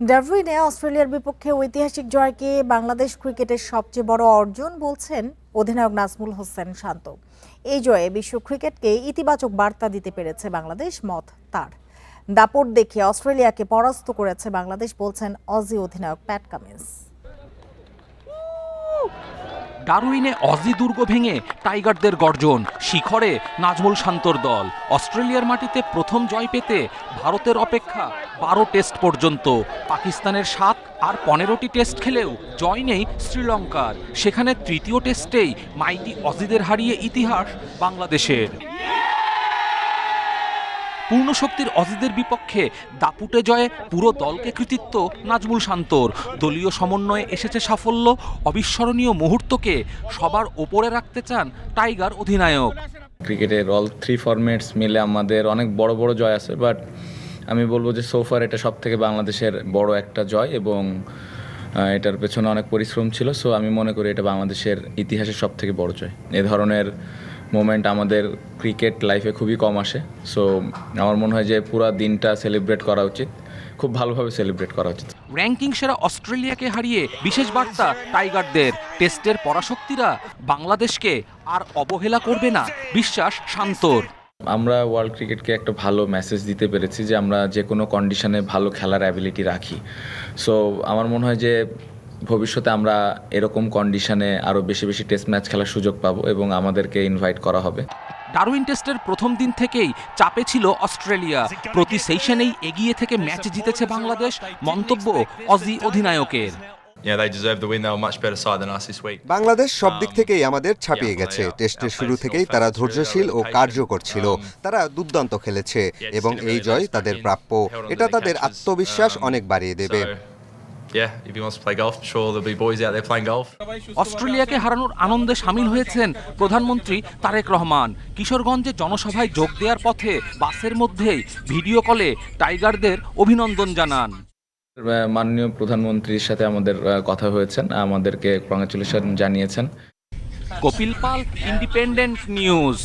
ডারউইনে অস্ট্রেলিয়ার বিপক্ষে ঐতিহাসিক জয়কে বাংলাদেশ ক্রিকেটের সবচেয়ে বড় অর্জন বলছেন অধিনায়ক নাজমুল হোসেন শান্ত। এই জয়ে বিশ্ব ক্রিকেটকে ইতিবাচক বার্তা দিতে পেরেছে বাংলাদেশ, মত তার। দাপট দেখিয়ে অস্ট্রেলিয়াকে পরাস্ত করেছে বাংলাদেশ বলছেন অজি অধিনায়ক প্যাট কামিন্স। ডারউইনে অজি দুর্গ ভেঙে টাইগারদের গর্জন, শিখরে নাজমুল শান্তর দল। অস্ট্রেলিয়ার মাটিতে প্রথম জয় পেতে ভারতের অপেক্ষা 12 টেস্ট পর্যন্ত। পাকিস্তানের 7 আর 15টি টেস্ট খেলেও জয় নেই শ্রীলঙ্কার। সেখানে তৃতীয় টেস্টেই মাইটি অজিদের হারিয়ে ইতিহাস বাংলাদেশের। পূর্ণ শক্তির অজিদের বিপক্ষে দাপুটে জয়ে পুরো দলকে কৃতিত্ব নাজমুল শান্তর। দলীয় সমন্বয়ে এসেছে সাফল্য। অবিস্মরণীয় মুহূর্তকে সবার ওপরে রাখতে চান টাইগার অধিনায়ক। ক্রিকেটের অল 3 ফরম্যাটস মিলে আমাদের অনেক বড় বড় জয় আছে, বাট আমি বলবো যে সোফার এটা সব থেকে বাংলাদেশের বড় একটা জয় এবং এটার পেছনে অনেক পরিশ্রম ছিল। সো আমি মনে করি এটা বাংলাদেশের ইতিহাসের সব থেকে বড় জয়। এ ধরনের মোমেন্ট আমাদের ক্রিকেট লাইফে খুবই কম আসে। সো আমার মনে হয় যে পুরো দিনটা সেলিব্রেট করা উচিত, খুব ভালোভাবে সেলিব্রেট করা উচিত। র্যাঙ্কিং সেরা অস্ট্রেলিয়াকে হারিয়ে বিশেষ বার্তা টাইগারদের। টেস্টের পরাশক্তিরা বাংলাদেশকে আর অবহেলা করবে না, বিশ্বাস শান্তর। আমরা ওয়ার্ল্ড ক্রিকেটকে একটা ভালো মেসেজ দিতে পেরেছি যে আমরা যে কোনো কন্ডিশনে ভালো খেলার অ্যাবিলিটি রাখি। সো আমার মনে হয় যে ভবিষ্যতে আমরা এরকম কন্ডিশনে আরও বেশি বেশি টেস্ট ম্যাচ খেলার সুযোগ পাবো এবং আমাদেরকে ইনভাইট করা হবে। ডারউইন টেস্টের প্রথম দিন থেকেই চাপে ছিল অস্ট্রেলিয়া। প্রতি সেশনেই এগিয়ে থেকে ম্যাচ জিতেছে বাংলাদেশ, মন্তব্য অজি অধিনায়কের। বাংলাদেশ সব দিক থেকেই আমাদের ছাপিয়ে গেছে। টেস্টের শুরু থেকেই তারা ধৈর্যশীল ও কার্যকর ছিল। তারা দুর্দান্ত খেলেছে এবং এই জয় তাদের প্রাপ্য। এটা তাদের আত্মবিশ্বাস অনেক বাড়িয়ে দেবে। অস্ট্রেলিয়াকে হারানোর আনন্দে সামিল হয়েছেন প্রধানমন্ত্রী তারেক রহমান। কিশোরগঞ্জে জনসভায় যোগ দেওয়ার পথে বাসের মধ্যেই ভিডিও কলে টাইগারদের অভিনন্দন জানান। মাননীয় প্রধানমন্ত্রীর সাথে আমাদের কথা হয়েছেন, আমাদেরকে কংগ্রাচুলেশন জানিয়েছেন। কপিল পাল, ইন্ডিপেন্ডেন্ট নিউজ।